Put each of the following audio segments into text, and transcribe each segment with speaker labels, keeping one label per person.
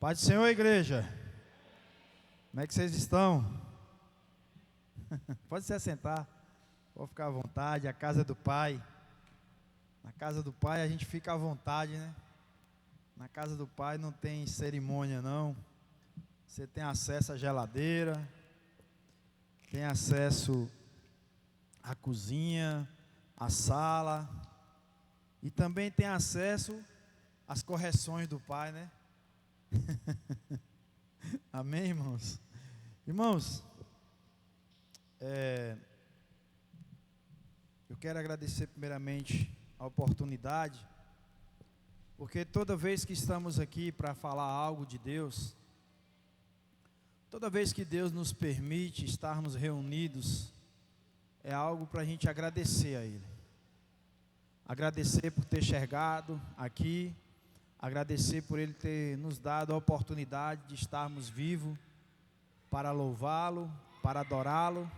Speaker 1: Paz do Senhor, igreja. Como é que vocês estão? Pode se assentar, pode ficar à vontade. A casa do Pai. Na casa do Pai a gente fica à vontade, né? Na casa do Pai não tem cerimônia, não. Você tem acesso à geladeira, tem acesso à cozinha, à sala, e também tem acesso às correções do Pai, né? Amém, irmãos? Irmãos, eu quero agradecer primeiramente a oportunidade, porque toda vez que estamos aqui para falar algo de Deus, toda vez que Deus nos permite estarmos reunidos, é algo para a gente agradecer a Ele. Agradecer por ter chegado aqui, agradecer por Ele ter nos dado a oportunidade de estarmos vivos para louvá-lo, para adorá-lo,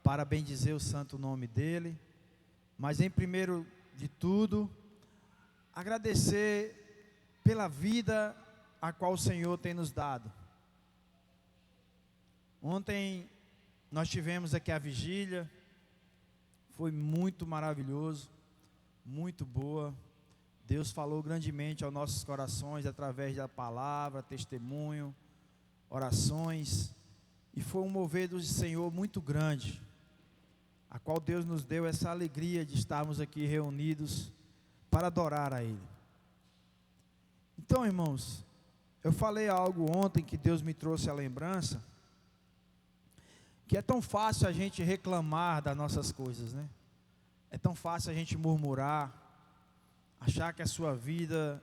Speaker 1: para bendizer o santo nome dEle. Mas em primeiro de tudo, agradecer pela vida a qual o Senhor tem nos dado. Ontem nós tivemos aqui a vigília, foi muito maravilhoso, muito boa. Deus falou grandemente aos nossos corações através da palavra, testemunho, orações, e foi um mover do Senhor muito grande, a qual Deus nos deu essa alegria de estarmos aqui reunidos para adorar a Ele. Então, irmãos, eu falei algo ontem que Deus me trouxe a lembrança, que é tão fácil a gente reclamar das nossas coisas, né? É tão fácil a gente murmurar, achar que a sua vida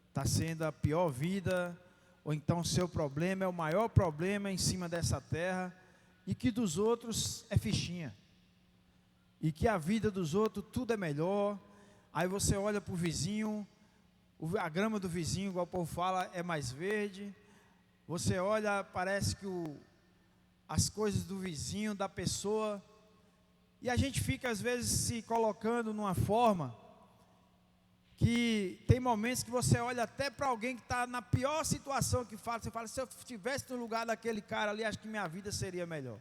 Speaker 1: está sendo a pior vida, ou então o seu problema é o maior problema em cima dessa terra, e que dos outros é fichinha, e que a vida dos outros tudo é melhor. Aí você olha para o vizinho, a grama do vizinho, igual o povo fala, é mais verde. Você olha, parece que as coisas do vizinho, da pessoa, e a gente fica às vezes se colocando numa forma que tem momentos que você olha até para alguém que está na pior situação, que fala, você fala, se eu estivesse no lugar daquele cara ali, acho que minha vida seria melhor.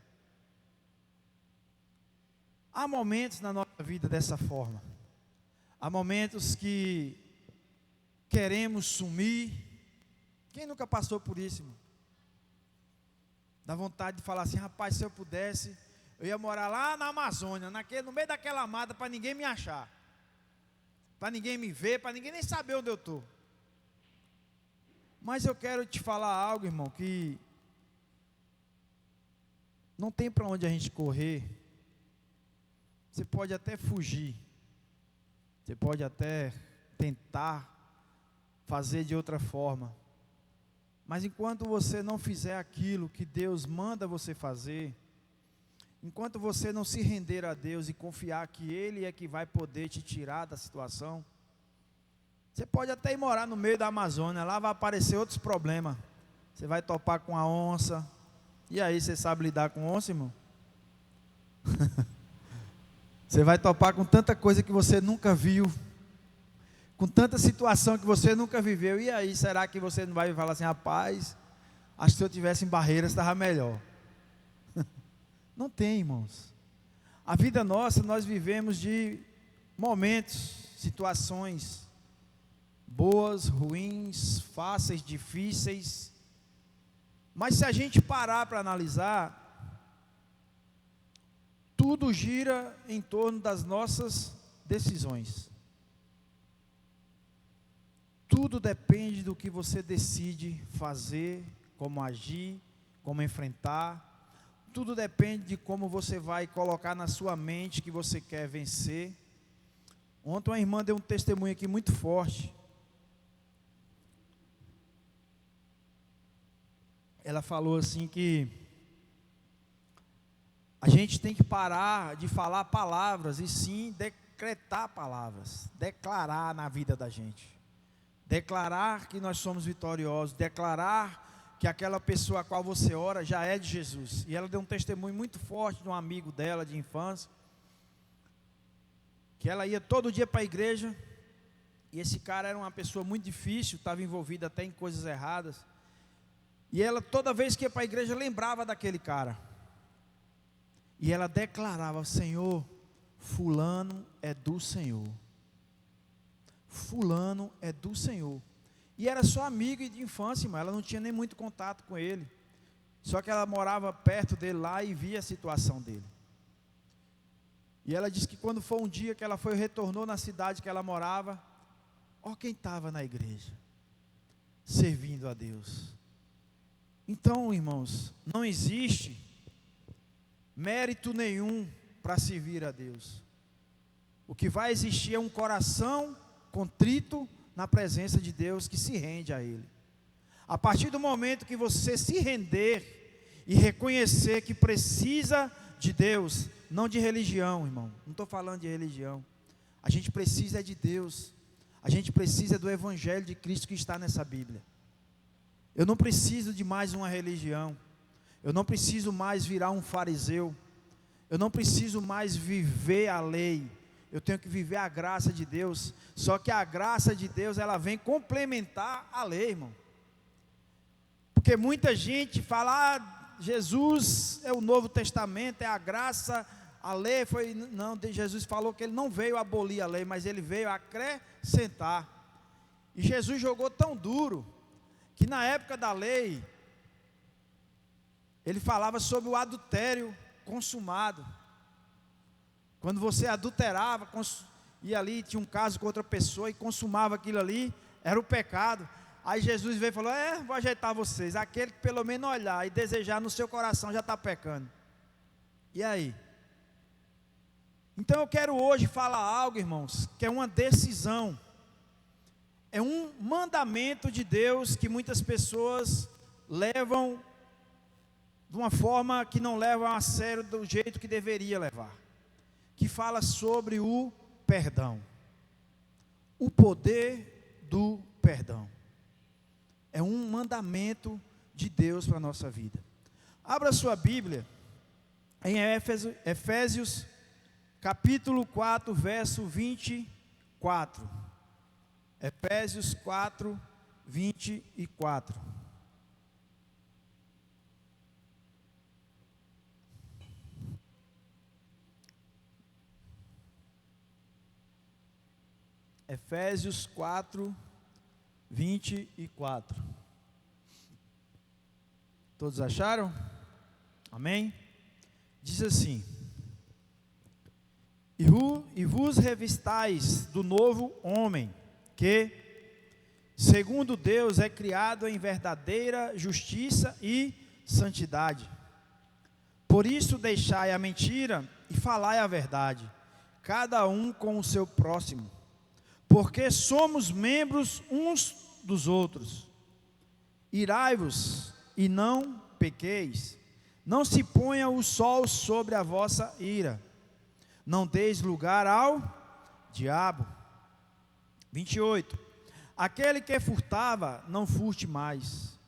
Speaker 1: Há momentos na nossa vida dessa forma. Há momentos que queremos sumir. Quem nunca passou por isso, irmão? Dá vontade de falar assim, rapaz, se eu pudesse, eu ia morar lá na Amazônia, no meio daquela mata, para ninguém me achar, para ninguém me ver, para ninguém nem saber onde eu estou. Mas eu quero te falar algo, irmão, que não tem para onde a gente correr. Você pode até fugir, você pode até tentar fazer de outra forma, mas enquanto você não fizer aquilo que Deus manda você fazer, enquanto você não se render a Deus e confiar que Ele é que vai poder te tirar da situação, você pode até ir morar no meio da Amazônia, lá vai aparecer outros problemas. Você vai topar com a onça, e aí você sabe lidar com onça, irmão? Você vai topar com tanta coisa que você nunca viu, com tanta situação que você nunca viveu, e aí será que você não vai falar assim, rapaz, acho que se eu tivesse em Barreiras estava melhor? Não tem, irmãos. A vida nossa, nós vivemos de momentos, situações boas, ruins, fáceis, difíceis, mas se a gente parar para analisar, tudo gira em torno das nossas decisões. Tudo depende do que você decide fazer, como agir, como enfrentar. Tudo depende de como você vai colocar na sua mente que você quer vencer. Ontem uma irmã deu um testemunho aqui muito forte. Ela falou assim que a gente tem que parar de falar palavras e sim decretar palavras, declarar na vida da gente. Declarar que nós somos vitoriosos, declarar que aquela pessoa a qual você ora já é de Jesus. E ela deu um testemunho muito forte de um amigo dela de infância, que ela ia todo dia para a igreja, e esse cara era uma pessoa muito difícil, estava envolvido até em coisas erradas, E ela, toda vez que ia para a igreja, lembrava daquele cara. E ela declarava: Senhor, fulano é do Senhor. Fulano é do Senhor. E era só amiga de infância, irmão. Ela não tinha nem muito contato com ele. Só que ela morava perto dele lá e via a situação dele. E ela disse que quando foi um dia que ela retornou na cidade que ela morava, ó quem estava na igreja, servindo a Deus. Então, irmãos, não existe mérito nenhum para servir a Deus. O que vai existir é um coração contrito na presença de Deus, que se rende a Ele. A partir do momento que você se render e reconhecer que precisa de Deus, não de religião, irmão, não estou falando de religião, a gente precisa de Deus, a gente precisa do Evangelho de Cristo que está nessa Bíblia. Eu não preciso de mais uma religião, eu não preciso mais virar um fariseu, eu não preciso mais viver a lei, eu tenho que viver a graça de Deus. Só que a graça de Deus, ela vem complementar a lei, irmão. Porque muita gente fala: Jesus é o Novo Testamento, é a graça, a lei foi... Não, Jesus falou que Ele não veio abolir a lei, mas Ele veio acrescentar. E Jesus jogou tão duro, que na época da lei, Ele falava sobre o adultério consumado. Quando você adulterava, e ali tinha um caso com outra pessoa e consumava aquilo ali, era o pecado. Aí Jesus veio e falou: vou ajeitar vocês. Aquele que pelo menos olhar e desejar no seu coração já está pecando. E aí? Então eu quero hoje falar algo, irmãos, que é uma decisão. É um mandamento de Deus que muitas pessoas levam de uma forma que não levam a sério do jeito que deveria levar. Que fala sobre o perdão. O poder do perdão. É um mandamento de Deus para a nossa vida. Abra sua Bíblia em Efésios capítulo 4, verso 24. Efésios 4, 24. Efésios 4, 24. Todos acharam? Amém? Diz assim: E vos revistais do novo homem, que, segundo Deus, é criado em verdadeira justiça e santidade. Por isso deixai a mentira e falai a verdade, cada um com o seu próximo, porque somos membros uns dos outros. Irai-vos e não pequeis, não se ponha o sol sobre a vossa ira, não deis lugar ao diabo. 28. Aquele que furtava, não furte mais,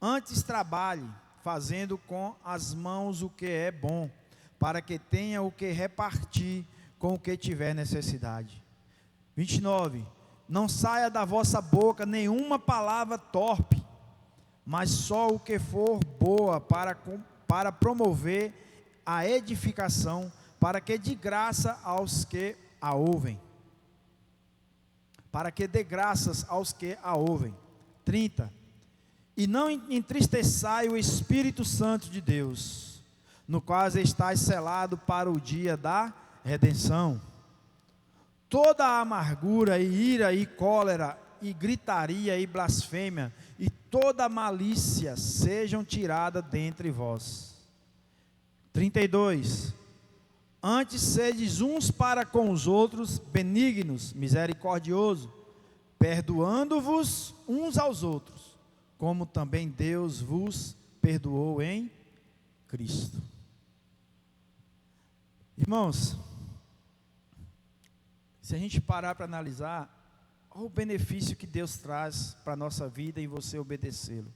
Speaker 1: antes trabalhe, fazendo com as mãos o que é bom, para que tenha o que repartir com o que tiver necessidade. 29. Não saia da vossa boca nenhuma palavra torpe, mas só o que for boa para promover a edificação, para que de graça aos que a ouvem. Para que dê graças aos que a ouvem. 30. E não entristeçai o Espírito Santo de Deus, no qual estáis selado para o dia da redenção. Toda a amargura e ira e cólera e gritaria e blasfêmia e toda malícia sejam tiradas dentre vós. 32. Antes sedes uns para com os outros benignos, misericordiosos, perdoando-vos uns aos outros, como também Deus vos perdoou em Cristo. Irmãos, se a gente parar para analisar, olha o benefício que Deus traz para a nossa vida e você obedecê-lo.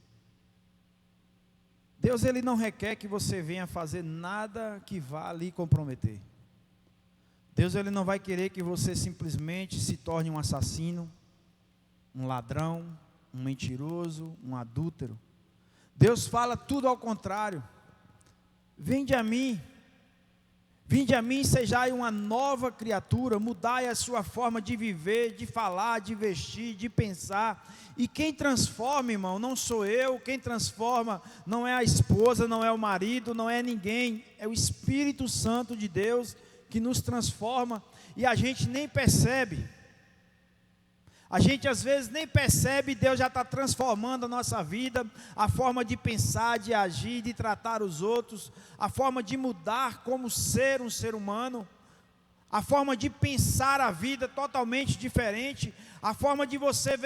Speaker 1: Deus, Ele não requer que você venha fazer nada que vá lhe comprometer. Deus, Ele não vai querer que você simplesmente se torne um assassino, um ladrão, um mentiroso, um adúltero. Deus fala tudo ao contrário. Vinde a mim, sejai uma nova criatura, mudai a sua forma de viver, de falar, de vestir, de pensar. E quem transforma, irmão, não sou eu, quem transforma não é a esposa, não é o marido, não é ninguém, é o Espírito Santo de Deus que nos transforma, e a gente nem percebe. A gente às vezes nem percebe, Deus já está transformando a nossa vida, a forma de pensar, de agir, de tratar os outros, a forma de mudar como ser um ser humano, a forma de pensar a vida totalmente diferente, a forma de você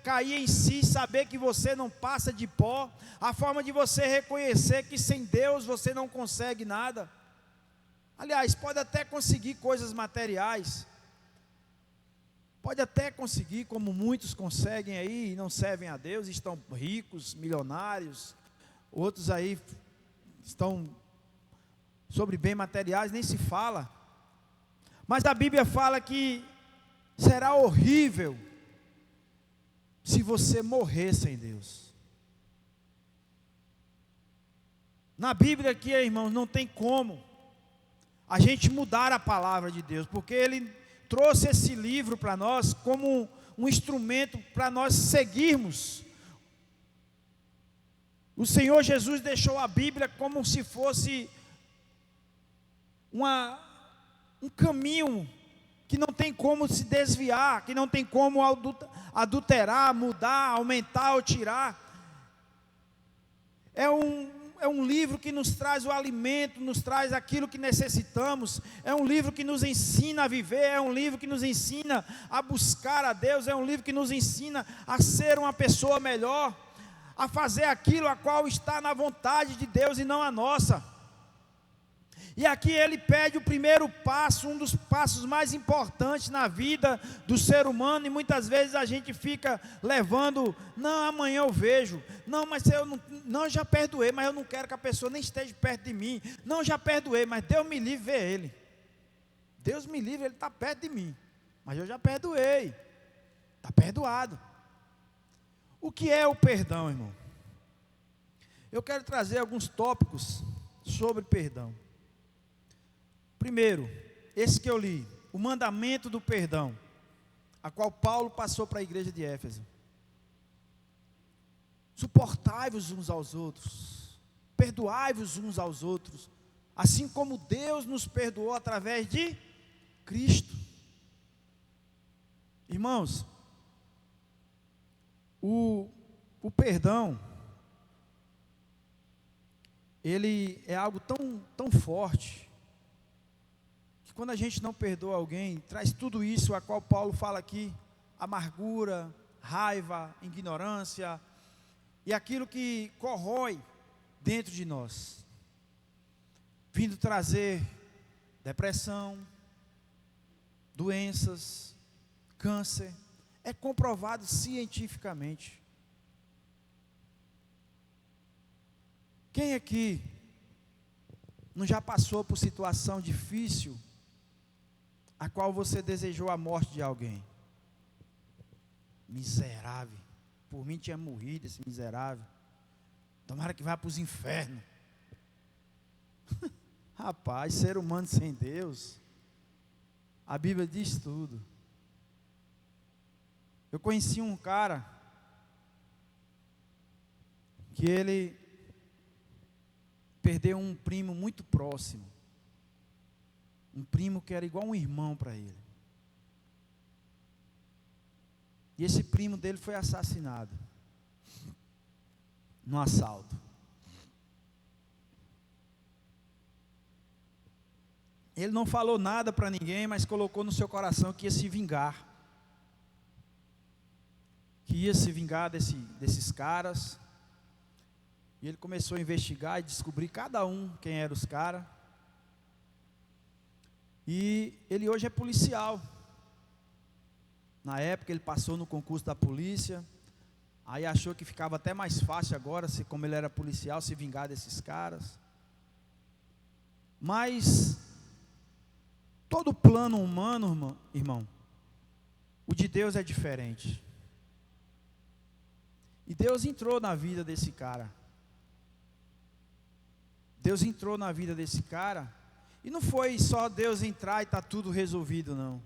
Speaker 1: cair em si, saber que você não passa de pó, a forma de você reconhecer que sem Deus você não consegue nada. Aliás, pode até conseguir coisas materiais, pode até conseguir, como muitos conseguem aí, e não servem a Deus, estão ricos, milionários, outros aí estão sobre bens materiais, nem se fala. Mas a Bíblia fala que será horrível se você morrer sem Deus. Na Bíblia aqui, irmãos, não tem como a gente mudar a palavra de Deus, porque Ele trouxe esse livro para nós como um instrumento para nós seguirmos. O Senhor Jesus deixou a Bíblia como se fosse um caminho que não tem como se desviar, que não tem como adulterar, mudar, aumentar ou tirar. É um livro que nos traz o alimento, nos traz aquilo que necessitamos. É um livro que nos ensina a viver, é um livro que nos ensina a buscar a Deus, é um livro que nos ensina a ser uma pessoa melhor, a fazer aquilo a qual está na vontade de Deus e não a nossa. E aqui ele pede o primeiro passo, um dos passos mais importantes na vida do ser humano, e muitas vezes a gente fica levando, não, amanhã eu vejo, não, mas eu já perdoei, mas eu não quero que a pessoa nem esteja perto de mim, não, já perdoei, mas Deus me livre ver ele, Deus me livre, ele está perto de mim, mas eu já perdoei, está perdoado. O que é o perdão, irmão? Eu quero trazer alguns tópicos sobre perdão. Primeiro, esse que eu li, o mandamento do perdão, a qual Paulo passou para a igreja de Éfeso. Suportai-vos uns aos outros, perdoai-vos uns aos outros, assim como Deus nos perdoou através de Cristo. Irmãos, o perdão, ele é algo tão forte, quando a gente não perdoa alguém, traz tudo isso a qual Paulo fala aqui, amargura, raiva, ignorância, e aquilo que corrói dentro de nós, vindo trazer depressão, doenças, câncer, é comprovado cientificamente. Quem aqui não já passou por situação difícil, a qual você desejou a morte de alguém? Miserável, por mim tinha morrido esse miserável, tomara que vá para os infernos. Rapaz, ser humano sem Deus, a Bíblia diz tudo. Eu conheci um cara, que ele perdeu um primo muito próximo, um primo que era igual um irmão para ele. E esse primo dele foi assassinado num assalto. Ele não falou nada para ninguém, mas colocou no seu coração que ia se vingar. Que ia se vingar desses caras. E ele começou a investigar e descobrir cada um quem eram os caras. E ele hoje é policial. Na época ele passou no concurso da polícia. Aí achou que ficava até mais fácil agora, como ele era policial, se vingar desses caras. Mas todo plano humano, irmão, o de Deus é diferente. E Deus entrou na vida desse cara. Deus entrou na vida desse cara, e não foi só Deus entrar e está tudo resolvido, não.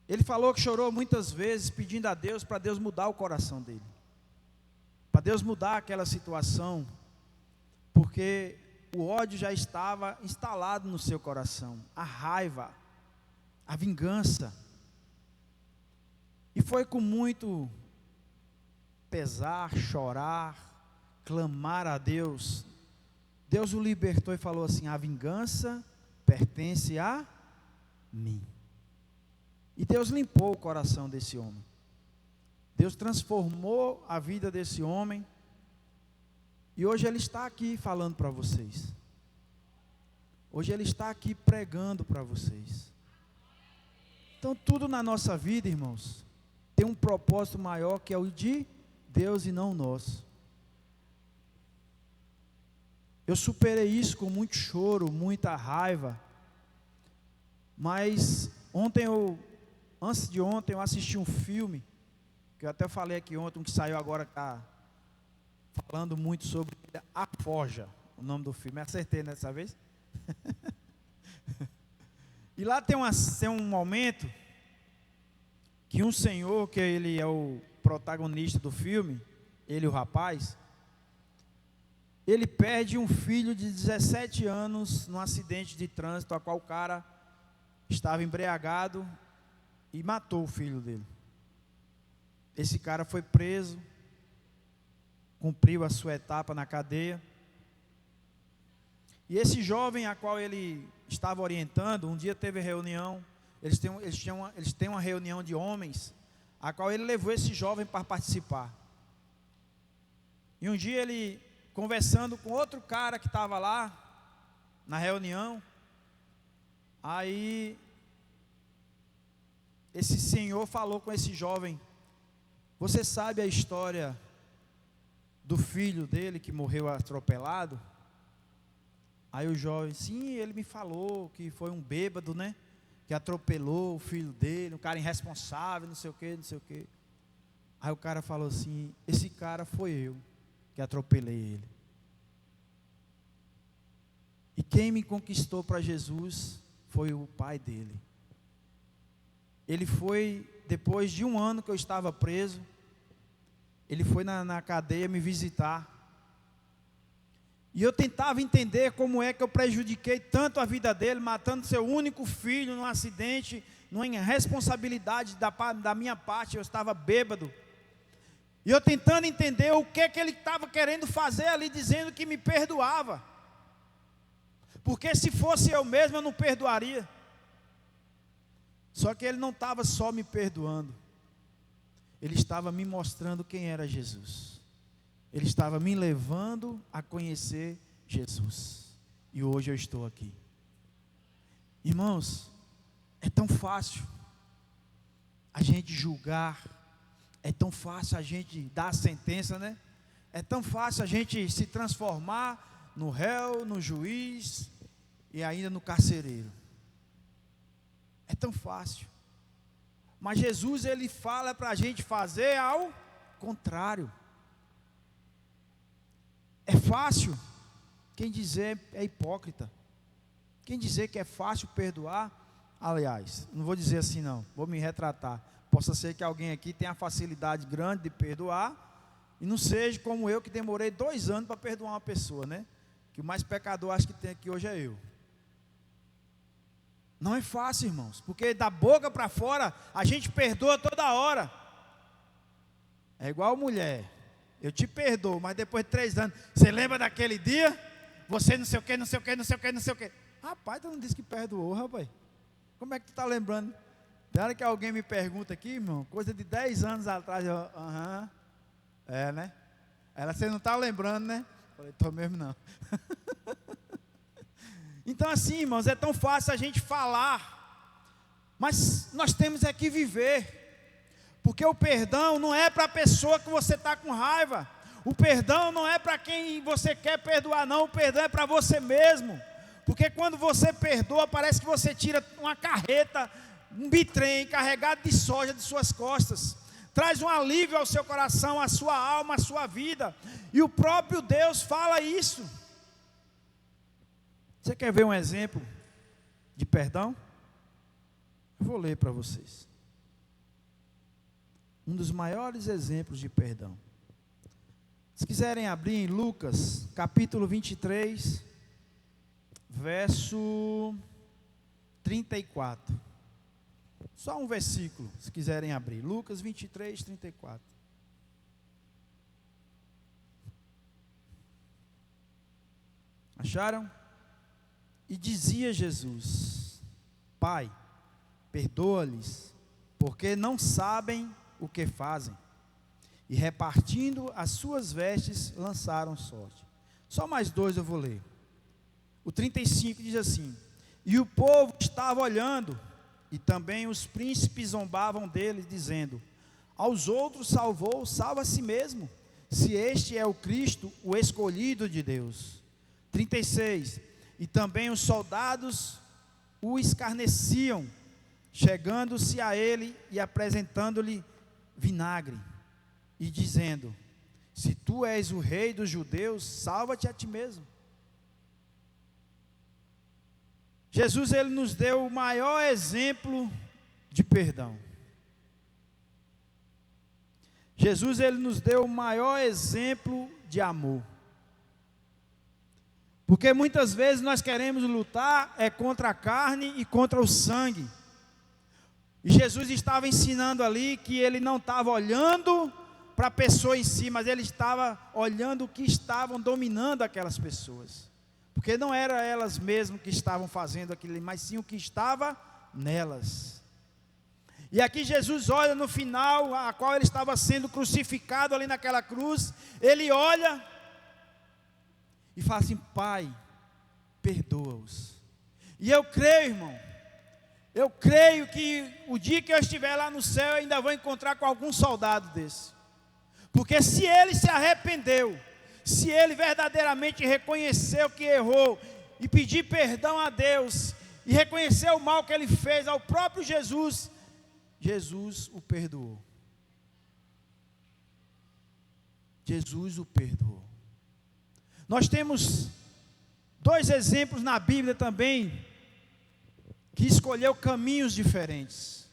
Speaker 1: Ele falou que chorou muitas vezes pedindo a Deus para Deus mudar o coração dele, para Deus mudar aquela situação, porque o ódio já estava instalado no seu coração, a raiva, a vingança. E foi com muito pesar, chorar, clamar a Deus. Deus o libertou e falou assim: a vingança pertence a mim. E Deus limpou o coração desse homem. Deus transformou a vida desse homem. E hoje ele está aqui falando para vocês. Hoje ele está aqui pregando para vocês. Então tudo na nossa vida, irmãos, tem um propósito maior, que é o de Deus e não o nosso. Eu superei isso com muito choro, muita raiva. Mas antes de ontem, eu assisti um filme, que eu até falei aqui ontem, um que saiu agora, está falando muito sobre A Forja, o nome do filme. Acertei dessa vez? E lá tem um momento que um senhor, que ele é o protagonista do filme, ele o rapaz, ele perde um filho de 17 anos num acidente de trânsito, a qual o cara estava embriagado e matou o filho dele. Esse cara foi preso, cumpriu a sua etapa na cadeia. E esse jovem a qual ele estava orientando, um dia teve reunião, eles têm uma reunião de homens, a qual ele levou esse jovem para participar. E um dia ele, conversando com outro cara que estava lá, na reunião, aí esse senhor falou com esse jovem: você sabe a história do filho dele que morreu atropelado? Aí o jovem: sim, ele me falou que foi um bêbado, né? Que atropelou o filho dele, um cara irresponsável, não sei o que, não sei o que. Aí o cara falou assim: esse cara foi eu que atropelei ele. E quem me conquistou para Jesus foi o pai dele. Ele foi, depois de um ano que eu estava preso, ele foi na cadeia me visitar. E eu tentava entender como é que eu prejudiquei tanto a vida dele, matando seu único filho num acidente, numa irresponsabilidade da minha parte. Eu estava bêbado. E eu tentando entender o que ele estava querendo fazer ali, dizendo que me perdoava. Porque se fosse eu mesmo, eu não perdoaria. Só que ele não estava só me perdoando. Ele estava me mostrando quem era Jesus. Ele estava me levando a conhecer Jesus. E hoje eu estou aqui. Irmãos, é tão fácil a gente julgar. É tão fácil a gente dar a sentença, né? É tão fácil a gente se transformar no réu, no juiz e ainda no carcereiro. É tão fácil. Mas Jesus, ele fala para a gente fazer ao contrário. É fácil? Quem dizer é hipócrita. Quem dizer que é fácil perdoar, aliás, não vou dizer assim não, vou me retratar. Possa ser que alguém aqui tenha a facilidade grande de perdoar, e não seja como eu, que demorei 2 anos para perdoar uma pessoa, né? Que o mais pecador acho que tem aqui hoje é eu. Não é fácil, irmãos, porque da boca para fora a gente perdoa toda hora. É igual mulher: eu te perdoo, mas depois de 3 anos, você lembra daquele dia? Você não sei o que, não sei o que, não sei o que, não sei o que. Rapaz, tu não disse que perdoou, rapaz. Como é que tu está lembrando? Na hora que alguém me pergunta aqui, irmão, coisa de 10 anos atrás, eu, é, né? Ela, você não está lembrando, né? Eu falei, tô mesmo não. Então assim, irmãos, é tão fácil a gente falar, mas nós temos é que viver, porque o perdão não é para a pessoa que você está com raiva, o perdão não é para quem você quer perdoar não, o perdão é para você mesmo, porque quando você perdoa, parece que você tira uma carreta, um bitrem carregado de soja de suas costas, traz um alívio ao seu coração, à sua alma, à sua vida, e o próprio Deus fala isso. Você quer ver um exemplo de perdão? Eu vou ler para vocês. Um dos maiores exemplos de perdão. Se quiserem abrir em Lucas, capítulo 23, verso 34. Só um versículo, se quiserem abrir. Lucas 23, 34. Acharam? E dizia Jesus: Pai, perdoa-lhes, porque não sabem o que fazem. E repartindo as suas vestes, lançaram sorte. Só mais dois eu vou ler. O 35 diz assim: E o povo estava olhando, e também os príncipes zombavam dele, dizendo: Aos outros salvou, salva a si mesmo, se este é o Cristo, o escolhido de Deus. 36. E também os soldados o escarneciam, chegando-se a ele e apresentando-lhe vinagre, e dizendo: Se tu és o rei dos judeus, salva-te a ti mesmo. Jesus, ele nos deu o maior exemplo de perdão. Jesus, ele nos deu o maior exemplo de amor. Porque muitas vezes nós queremos lutar contra a carne e contra o sangue. E Jesus estava ensinando ali que ele não estava olhando para a pessoa em si, mas ele estava olhando o que estavam dominando aquelas pessoas. Porque não eram elas mesmas que estavam fazendo aquilo, mas sim o que estava nelas. E aqui Jesus olha no final, a qual ele estava sendo crucificado ali naquela cruz, ele olha e fala assim: Pai, perdoa-os. E eu creio, irmão, eu creio que o dia que eu estiver lá no céu, eu ainda vou encontrar com algum soldado desse. Porque se ele se arrependeu, se ele verdadeiramente reconheceu que errou, e pedir perdão a Deus, e reconhecer o mal que ele fez ao próprio Jesus, Jesus o perdoou. Jesus o perdoou. Nós temos dois exemplos na Bíblia também, que escolheu caminhos diferentes,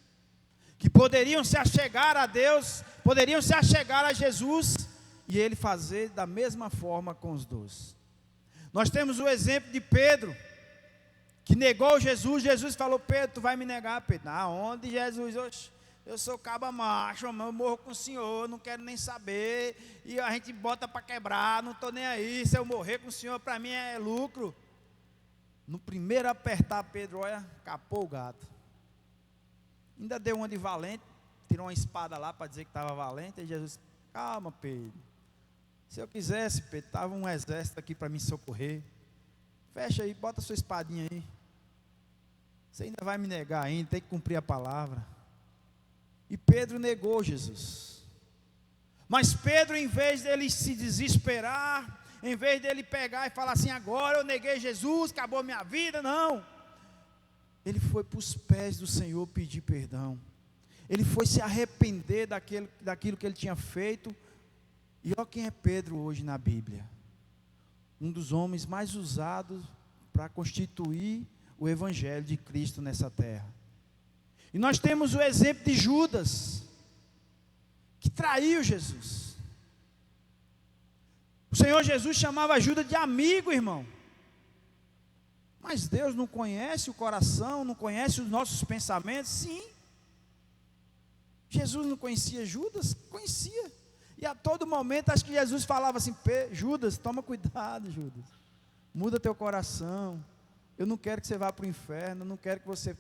Speaker 1: que poderiam se achegar a Deus, poderiam se achegar a Jesus, e ele fazer da mesma forma com os dois. Nós temos o exemplo de Pedro, que negou Jesus. Jesus falou: Pedro, tu vai me negar? Pedro: aonde, Jesus? Eu sou caba macho, eu morro com o senhor, não quero nem saber, e a gente bota para quebrar, não estou nem aí, se eu morrer com o senhor, para mim é lucro. No primeiro apertar, Pedro, olha, capou o gato. Ainda deu uma de valente, tirou uma espada lá para dizer que estava valente, e Jesus: calma, Pedro, se eu quisesse, Pedro, estava um exército aqui para me socorrer. Fecha aí, bota sua espadinha aí. Você ainda vai me negar ainda, tem que cumprir a palavra. E Pedro negou Jesus. Mas Pedro, em vez dele se desesperar, em vez dele pegar e falar assim: agora eu neguei Jesus, acabou minha vida, não. Ele foi para os pés do Senhor pedir perdão. Ele foi se arrepender daquilo que ele tinha feito. E olha quem é Pedro hoje na Bíblia. Um dos homens mais usados para constituir o Evangelho de Cristo nessa terra. E nós temos o exemplo de Judas, que traiu Jesus. O Senhor Jesus chamava Judas de amigo, irmão. Mas Deus não conhece o coração, não conhece os nossos pensamentos? Sim. Jesus não conhecia Judas? Conhecia. E a todo momento, acho que Jesus falava assim: Judas, toma cuidado, Judas. Muda teu coração. Eu não quero que você vá para o inferno, eu não quero que você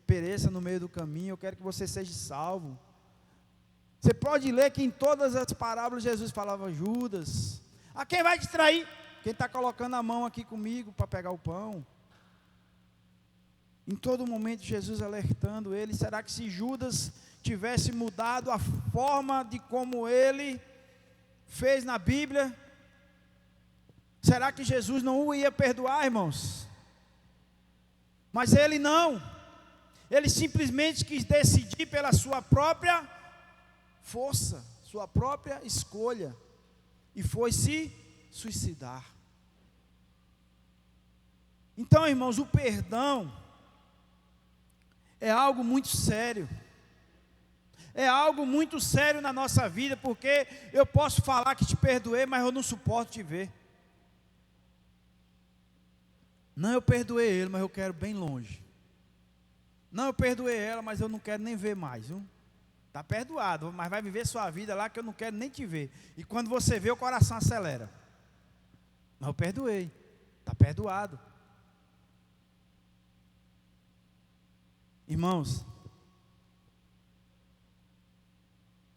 Speaker 1: pereça no meio do caminho, eu quero que você seja salvo. Você pode ler que em todas as parábolas Jesus falava: Judas, a quem vai te trair? Quem está colocando a mão aqui comigo para pegar o pão. Em todo momento Jesus alertando ele. Será que se Judas tivesse mudado a forma de como ele fez na Bíblia, será que Jesus não o ia perdoar, irmãos? Mas ele não. Ele simplesmente quis decidir pela sua própria força, sua própria escolha, e foi se suicidar. Então, irmãos, o perdão é algo muito sério. É algo muito sério na nossa vida, porque eu posso falar que te perdoei, mas eu não suporto te ver. Não, eu perdoei ele, mas eu quero bem longe. Não, eu perdoei ela, mas eu não quero nem ver mais. Está perdoado, mas vai viver sua vida lá que eu não quero nem te ver. E quando você vê, o coração acelera. Mas eu perdoei, está perdoado. Irmãos,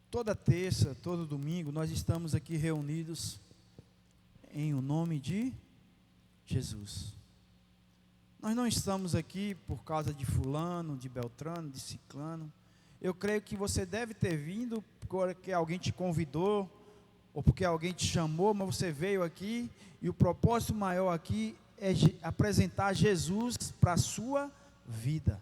Speaker 1: toda terça, todo domingo, nós estamos aqui reunidos em o nome de Jesus. Nós não estamos aqui por causa de fulano, de beltrano, de ciclano. Eu creio que você deve ter vindo porque alguém te convidou, ou porque alguém te chamou, mas você veio aqui, e o propósito maior aqui é apresentar Jesus para a sua vida.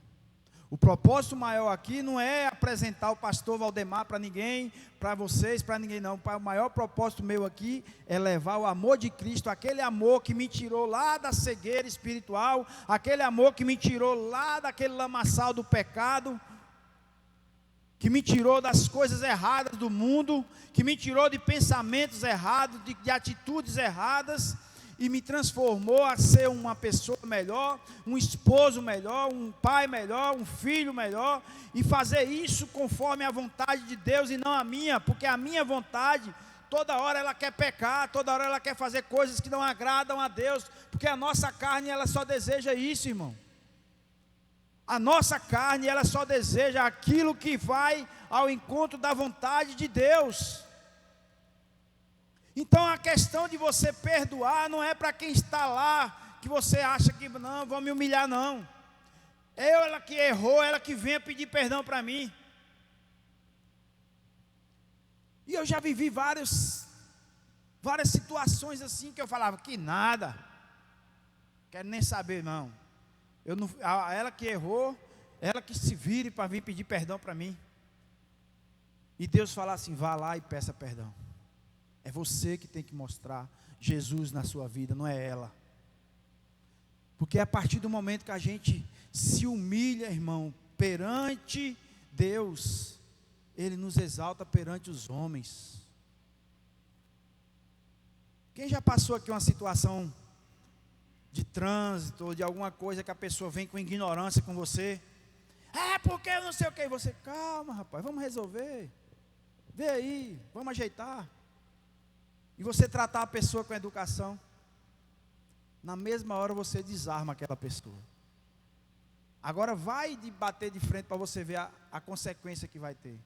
Speaker 1: O propósito maior aqui não é apresentar o pastor Valdemar para ninguém, para vocês, para ninguém não. O maior propósito meu aqui é levar o amor de Cristo, aquele amor que me tirou lá da cegueira espiritual, aquele amor que me tirou lá daquele lamaçal do pecado, que me tirou das coisas erradas do mundo, que me tirou de pensamentos errados, de atitudes erradas, e me transformou a ser uma pessoa melhor, um esposo melhor, um pai melhor, um filho melhor, e fazer isso conforme a vontade de Deus e não a minha, porque a minha vontade, toda hora ela quer pecar, toda hora ela quer fazer coisas que não agradam a Deus, porque a nossa carne ela só deseja isso, irmão. A nossa carne ela só deseja aquilo que vai ao encontro da vontade de Deus. Então a questão de você perdoar não é para quem está lá, que você acha que não, vão me humilhar não. É ela que errou, ela que venha pedir perdão para mim. E eu já vivi várias situações assim que eu falava, que nada, quero nem saber não. Ela que errou, ela que se vire para vir pedir perdão para mim. E Deus fala assim, vá lá e peça perdão. É você que tem que mostrar Jesus na sua vida, não é ela. Porque a partir do momento que a gente se humilha, irmão, perante Deus, Ele nos exalta perante os homens. Quem já passou aqui uma situação de trânsito, ou de alguma coisa que a pessoa vem com ignorância com você? Porque eu não sei o que. E você, calma rapaz, vamos resolver. Vê aí, vamos ajeitar. E você tratar a pessoa com educação, na mesma hora você desarma aquela pessoa. Agora vai bater de frente para você ver a consequência que vai ter.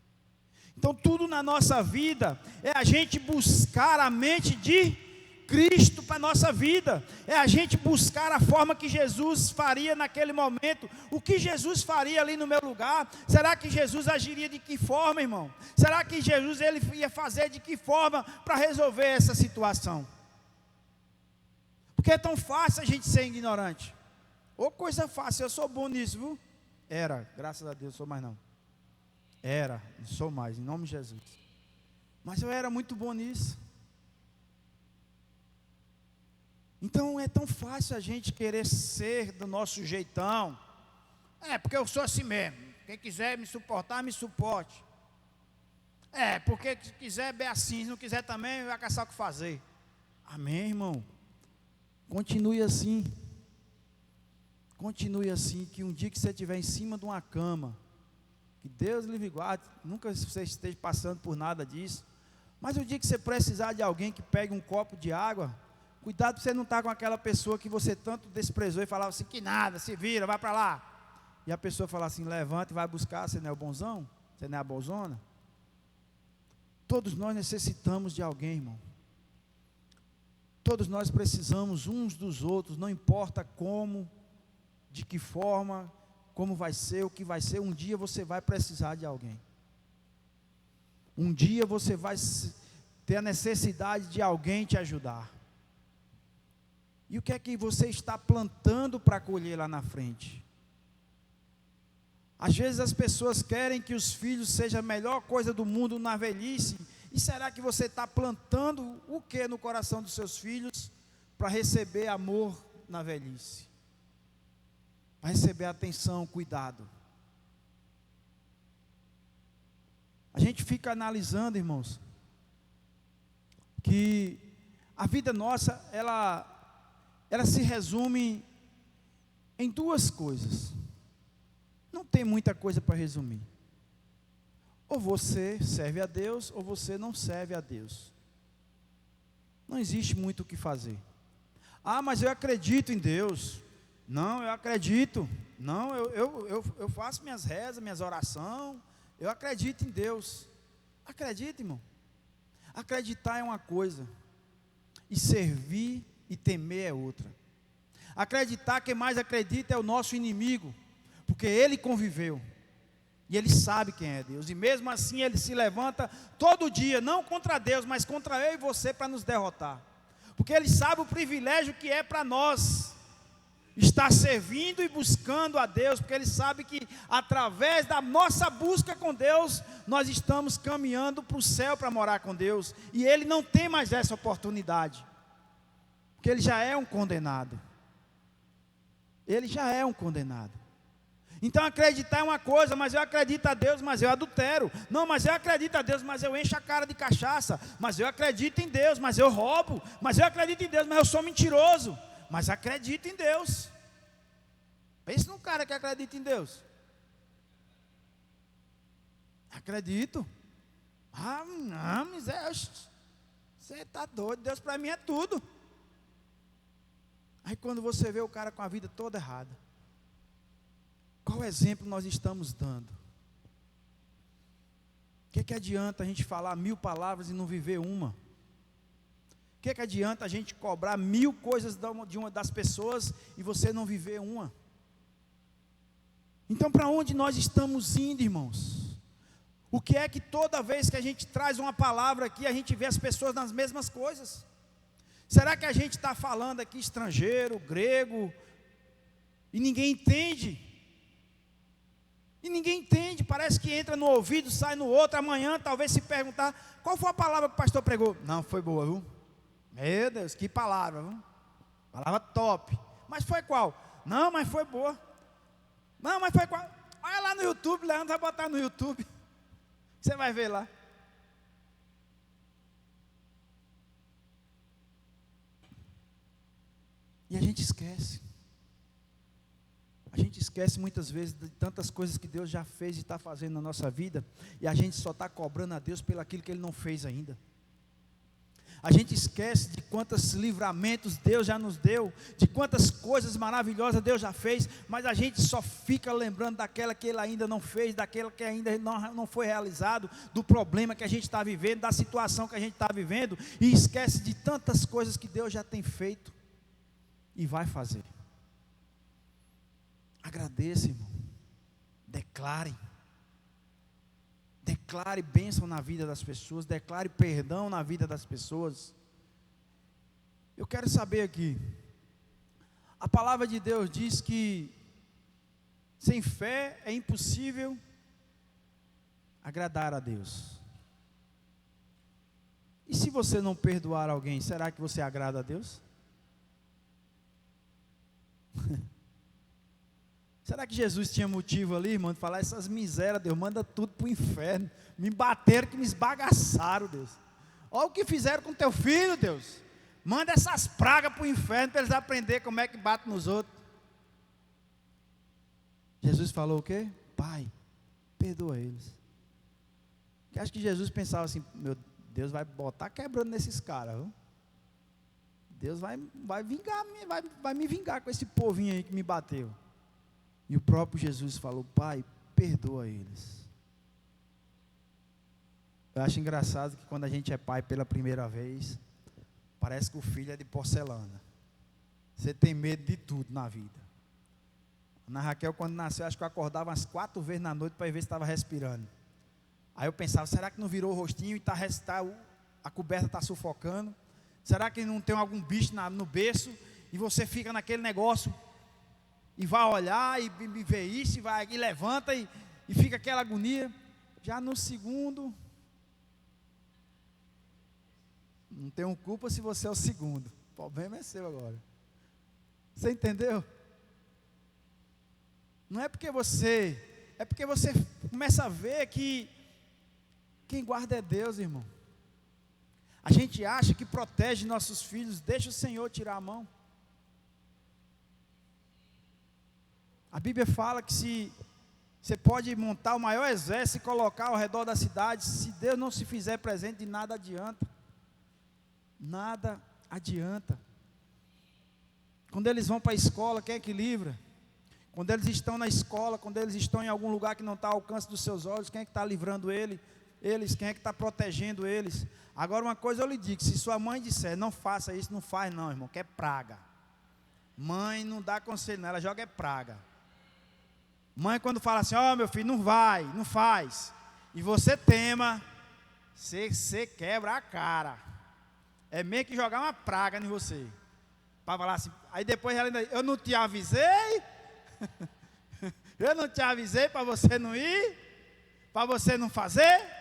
Speaker 1: Então tudo na nossa vida é a gente buscar a mente de Cristo para a nossa vida. É a gente buscar a forma que Jesus faria naquele momento. O que Jesus faria ali no meu lugar? Será que Jesus agiria de que forma, irmão? Será que Jesus ele ia fazer de que forma para resolver essa situação? Porque é tão fácil a gente ser ignorante. Ô coisa fácil, eu sou bom nisso, viu? Era, graças a Deus, sou mais não. Era, não sou mais, em nome de Jesus. Mas eu era muito bom nisso. Então é tão fácil a gente querer ser do nosso jeitão. Porque eu sou assim mesmo. Quem quiser me suportar, me suporte. Porque se quiser é assim, se não quiser também, vai caçar o que fazer. Amém, irmão? Continue assim. Continue assim, que um dia que você estiver em cima de uma cama, que Deus lhe guarde, nunca você esteja passando por nada disso, mas o dia que você precisar de alguém que pegue um copo de água, cuidado para você não estar com aquela pessoa que você tanto desprezou e falava assim, que nada, se vira, vai para lá. E a pessoa fala assim, levanta e vai buscar, você não é o bonzão? Você não é a bonzona? Todos nós necessitamos de alguém, irmão. Todos nós precisamos uns dos outros, não importa como, de que forma, como vai ser, o que vai ser, um dia você vai precisar de alguém. Um dia você vai ter a necessidade de alguém te ajudar. E o que é que você está plantando para colher lá na frente? Às vezes as pessoas querem que os filhos sejam a melhor coisa do mundo na velhice. E será que você está plantando o que no coração dos seus filhos para receber amor na velhice? vai receber atenção, cuidado. A gente fica analisando, irmãos, que a vida nossa, ela se resume em duas coisas. Não tem muita coisa para resumir. Ou você serve a Deus, ou você não serve a Deus. Não existe muito o que fazer. Ah, mas eu acredito em Deus. Não, eu acredito. Não, eu faço minhas rezas, minhas orações. Eu acredito em Deus. Acredita, irmão. Acreditar é uma coisa, e servir e temer é outra. Acreditar, quem mais acredita é o nosso inimigo, porque ele conviveu, e ele sabe quem é Deus, e mesmo assim ele se levanta todo dia, não contra Deus, mas contra eu e você, para nos derrotar, porque ele sabe o privilégio que é para nós estar servindo e buscando a Deus, porque ele sabe que através da nossa busca com Deus, nós estamos caminhando para o céu para morar com Deus, e ele não tem mais essa oportunidade, porque ele já é um condenado. Ele já é um condenado. Então acreditar é uma coisa, mas eu acredito a Deus, mas eu adultero. Não, mas eu acredito a Deus, mas eu encho a cara de cachaça. Mas eu acredito em Deus, mas eu roubo. Mas eu acredito em Deus, mas eu sou mentiroso. Mas acredito em Deus. Pense num cara que acredita em Deus. Acredito. Ah, não, mas você está doido, Deus para mim é tudo. Aí quando você vê o cara com a vida toda errada, qual exemplo nós estamos dando? O que adianta a gente falar 1000 palavras e não viver uma? O que adianta a gente cobrar 1000 coisas de uma das pessoas e você não viver uma? Então para onde nós estamos indo, irmãos? O que é que toda vez que a gente traz uma palavra aqui, a gente vê as pessoas nas mesmas coisas? Será que a gente está falando aqui estrangeiro, grego, e ninguém entende? E ninguém entende, parece que entra no ouvido, sai no outro. Amanhã talvez se perguntar, qual foi a palavra que o pastor pregou? Não, foi boa, viu? Meu Deus, que palavra, viu? Palavra top. Mas foi qual? Não, mas foi boa. Não, mas foi qual? Olha lá no YouTube, Leandro vai botar no YouTube. Você vai ver lá. E a gente esquece. A gente esquece muitas vezes de tantas coisas que Deus já fez e está fazendo na nossa vida, e a gente só está cobrando a Deus pelo aquilo que Ele não fez ainda. A gente esquece de quantos livramentos Deus já nos deu, de quantas coisas maravilhosas Deus já fez, mas a gente só fica lembrando daquela que Ele ainda não fez, daquela que ainda não foi realizado, do problema que a gente está vivendo, da situação que a gente está vivendo, e esquece de tantas coisas que Deus já tem feito e vai fazer. Agradeça, irmão. Declare bênção na vida das pessoas, declare perdão na vida das pessoas. Eu quero saber aqui, a palavra de Deus diz que sem fé é impossível agradar a Deus. E se você não perdoar alguém, será que você agrada a Deus? Será que Jesus tinha motivo ali, irmão, de falar essas misérias, Deus, manda tudo para o inferno, me bateram que me esbagaçaram, Deus, olha o que fizeram com teu filho, Deus, manda essas pragas para o inferno, para eles aprenderem como é que bate nos outros. Jesus falou o quê? Pai, perdoa eles. Que acho que Jesus pensava assim, meu Deus vai botar quebrando nesses caras, viu? Deus vai vingar, vai me vingar com esse povinho aí que me bateu. E o próprio Jesus falou, Pai, perdoa eles. Eu acho engraçado que quando a gente é pai pela primeira vez, parece que o filho é de porcelana. Você tem medo de tudo na vida. Ana Raquel, quando nasceu, acho que eu acordava umas 4 vezes na noite para ver se estava respirando. Aí eu pensava, será que não virou o rostinho e a coberta está sufocando? Será que não tem algum bicho no berço? E você fica naquele negócio e vai olhar e vê isso, e levanta e fica aquela agonia. Já no segundo, não tenho culpa se você é o segundo, o problema é seu agora. Você entendeu? Não é porque você, é porque você começa a ver que quem guarda é Deus, irmão. A gente acha que protege nossos filhos, deixa o Senhor tirar a mão. A Bíblia fala que se você pode montar o maior exército e colocar ao redor da cidade, se Deus não se fizer presente, de nada adianta. Nada adianta. Quando eles vão para a escola, quem é que livra? Quando eles estão na escola, quando eles estão em algum lugar que não está ao alcance dos seus olhos, quem é que está livrando eles? Quem é que está protegendo eles? Agora uma coisa eu lhe digo, se sua mãe disser, não faça isso, não faz não, irmão, que é praga. Mãe não dá conselho não, ela joga é praga. Mãe quando fala assim, ó meu filho, não vai, não faz, e você tema, você quebra a cara. É meio que jogar uma praga em você. Para falar assim, aí depois ela ainda, eu não te avisei, eu não te avisei para você não ir, para você não fazer.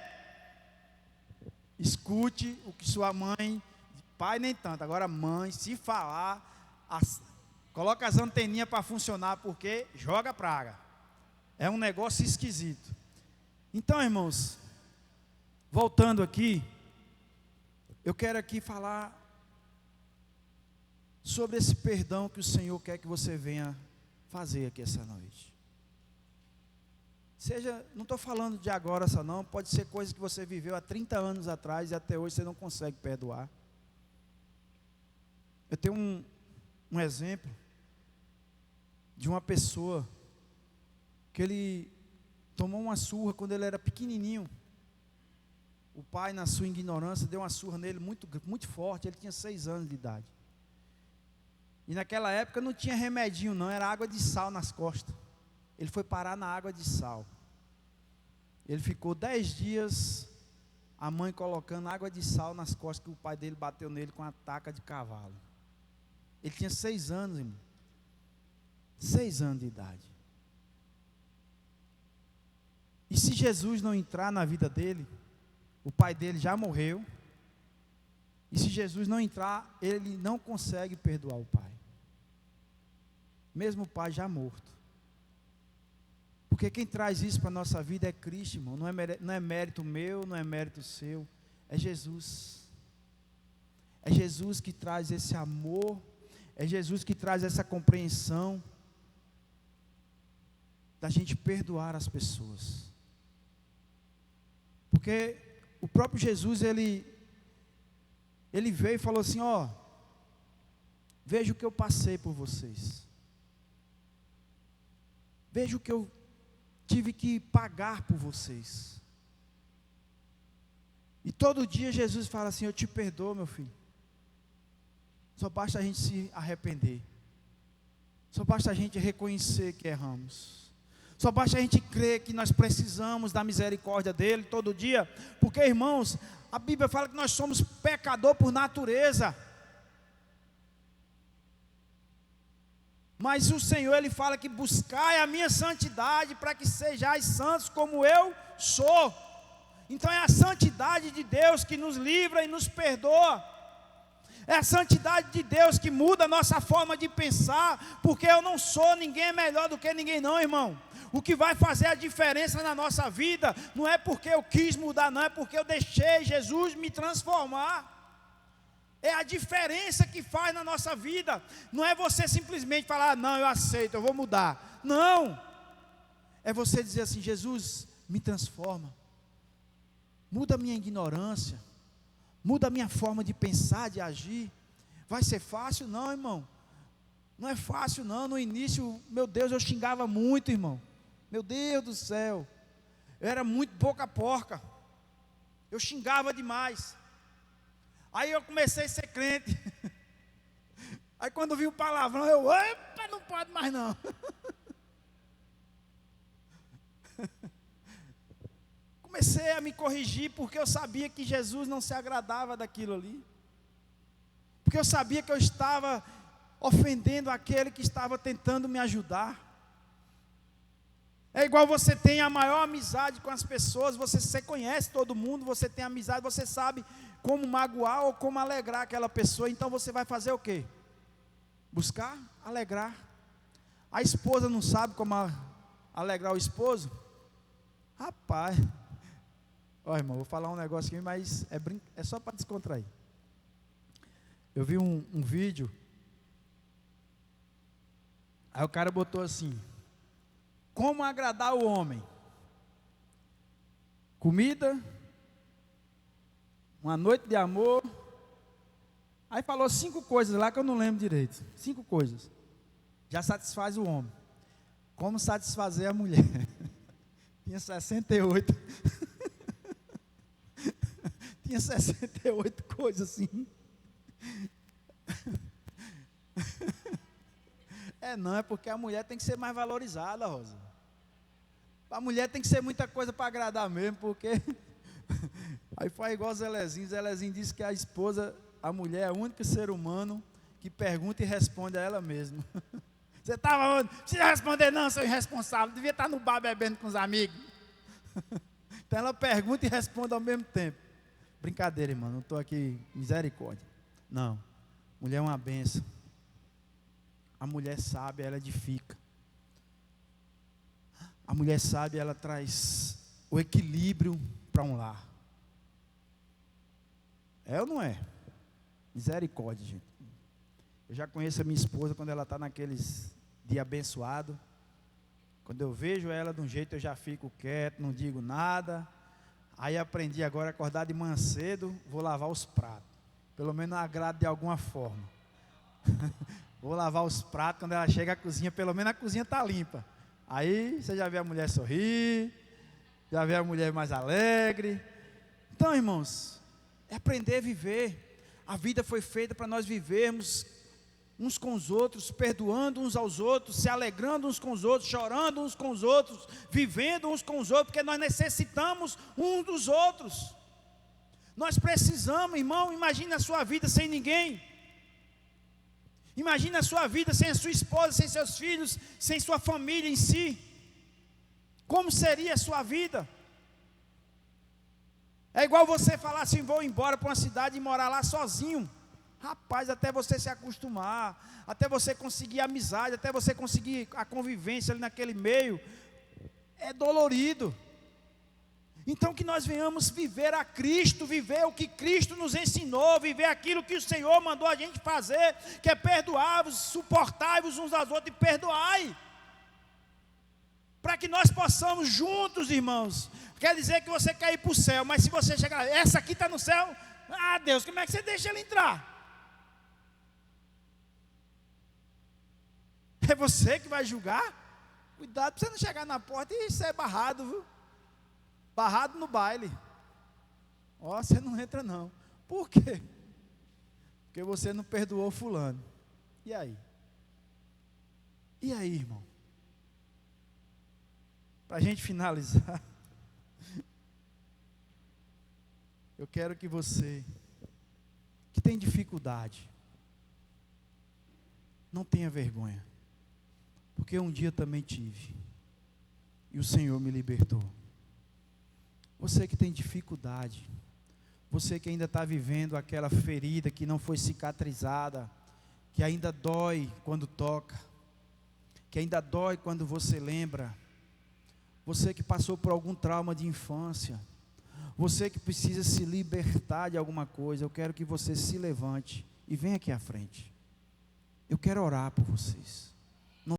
Speaker 1: Escute o que sua mãe, pai nem tanto, agora mãe, se falar, coloca as anteninhas para funcionar, porque joga praga. É um negócio esquisito. Então, irmãos, voltando aqui, eu quero aqui falar sobre esse perdão que o Senhor quer que você venha fazer aqui essa noite. Não estou falando de agora só não, pode ser coisa que você viveu há 30 anos atrás e até hoje você não consegue perdoar. Eu tenho um exemplo de uma pessoa que ele tomou uma surra quando ele era pequenininho. O pai, na sua ignorância, deu uma surra nele muito, muito forte, ele tinha 6 anos de idade. E naquela época não tinha remedinho não, era água de sal nas costas. Ele foi parar na água de sal. Ele ficou 10 dias, a mãe colocando água de sal nas costas, que o pai dele bateu nele com a taca de cavalo. Ele tinha 6 anos, irmão. 6 anos de idade. E se Jesus não entrar na vida dele, o pai dele já morreu. E se Jesus não entrar, ele não consegue perdoar o pai. Mesmo o pai já morto. Porque quem traz isso para a nossa vida é Cristo, irmão. Não é mérito meu, não é mérito seu. É Jesus. É Jesus que traz esse amor. É Jesus que traz essa compreensão da gente perdoar as pessoas. Porque o próprio Jesus, ele veio e falou assim, ó, veja o que eu passei por vocês. Veja o que eu tive que pagar por vocês. E todo dia Jesus fala assim, eu te perdoo, meu filho. Só basta a gente se arrepender. Só basta a gente reconhecer que erramos. Só basta a gente crer que nós precisamos da misericórdia dele todo dia. Porque, irmãos, a Bíblia fala que nós somos pecador por natureza. Mas o Senhor, Ele fala que buscai a minha santidade para que sejais santos como eu sou. Então é a santidade de Deus que nos livra e nos perdoa. É a santidade de Deus que muda a nossa forma de pensar. Porque eu não sou, ninguém é melhor do que ninguém não, irmão. O que vai fazer a diferença na nossa vida não é porque eu quis mudar, não, é porque eu deixei Jesus me transformar. É a diferença que faz na nossa vida. Não é você simplesmente falar, não, eu aceito, eu vou mudar. Não. É você dizer assim, Jesus, me transforma. Muda a minha ignorância. Muda a minha forma de pensar, de agir. Vai ser fácil? Não, irmão. Não é fácil não. No início, meu Deus, eu xingava muito, irmão. Meu Deus do céu. Eu era muito boca porca. Eu xingava demais. Aí eu comecei a ser crente. Aí quando vi o palavrão, eu, epa, não pode mais não. Comecei a me corrigir, porque eu sabia que Jesus não se agradava daquilo ali. Porque eu sabia que eu estava ofendendo aquele que estava tentando me ajudar. É igual você tem a maior amizade com as pessoas, você conhece todo mundo, você tem amizade, você sabe como magoar ou como alegrar aquela pessoa, então você vai fazer o quê? Buscar alegrar. A esposa não sabe como alegrar o esposo. Rapaz, ó irmão, vou falar um negócio aqui, mas é só para descontrair. Eu vi um vídeo, aí o cara botou assim: como agradar o homem? Comida, uma noite de amor. Aí falou 5 coisas lá que eu não lembro direito. 5 coisas. Já satisfaz o homem. Como satisfazer a mulher? Tinha 68. Tinha 68 coisas assim. Não, é porque a mulher tem que ser mais valorizada, Rosa. A mulher tem que ser muita coisa para agradar mesmo, porque aí foi igual o Zelezinho. Zelezinho disse que a esposa, a mulher é o único ser humano que pergunta e responde a ela mesma. Você estava onde? Não precisa responder não, seu irresponsável. Devia estar no bar bebendo com os amigos. Então ela pergunta e responde ao mesmo tempo. Brincadeira, irmão, não estou aqui, misericórdia. Não, mulher é uma benção. A mulher sábia, ela edifica. A mulher sábia, ela traz o equilíbrio para um lar. É ou não é? Misericórdia, gente. Eu já conheço a minha esposa quando ela está naqueles dias abençoados. Quando eu vejo ela de um jeito, eu já fico quieto, não digo nada. Aí aprendi agora a acordar de manhã cedo, vou lavar os pratos. Pelo menos agrado de alguma forma. Vou lavar os pratos, quando ela chega à cozinha, pelo menos a cozinha está limpa. Aí você já vê a mulher sorrir, já vê a mulher mais alegre. Então, irmãos, é aprender a viver. A vida foi feita para nós vivermos uns com os outros, perdoando uns aos outros, se alegrando uns com os outros, chorando uns com os outros, vivendo uns com os outros, porque nós necessitamos uns dos outros. Nós precisamos, irmão. Imagine a sua vida sem ninguém. Imagine a sua vida sem a sua esposa, sem seus filhos, sem sua família em si. Como seria a sua vida? É igual você falar assim: vou embora para uma cidade e morar lá sozinho. Rapaz, até você se acostumar, até você conseguir amizade, até você conseguir a convivência ali naquele meio, é dolorido. Então que nós venhamos viver a Cristo, viver o que Cristo nos ensinou, viver aquilo que o Senhor mandou a gente fazer, que é perdoar-vos, suportai-vos uns aos outros e perdoai. Para que nós possamos juntos, irmãos. Quer dizer que você quer ir para o céu, mas se você chegar lá, essa aqui está no céu, ah Deus, como é que você deixa ele entrar? É você que vai julgar? Cuidado para você não chegar na porta e ser barrado, viu? Barrado no baile. Ó, você não entra não. Por quê? Porque você não perdoou fulano. E aí? E aí, irmão? Para a gente finalizar, eu quero que você, que tem dificuldade, não tenha vergonha. Porque um dia também tive. E o Senhor me libertou. Você que tem dificuldade, você que ainda está vivendo aquela ferida que não foi cicatrizada, que ainda dói quando toca, que ainda dói quando você lembra, você que passou por algum trauma de infância, você que precisa se libertar de alguma coisa, eu quero que você se levante e venha aqui à frente. Eu quero orar por vocês.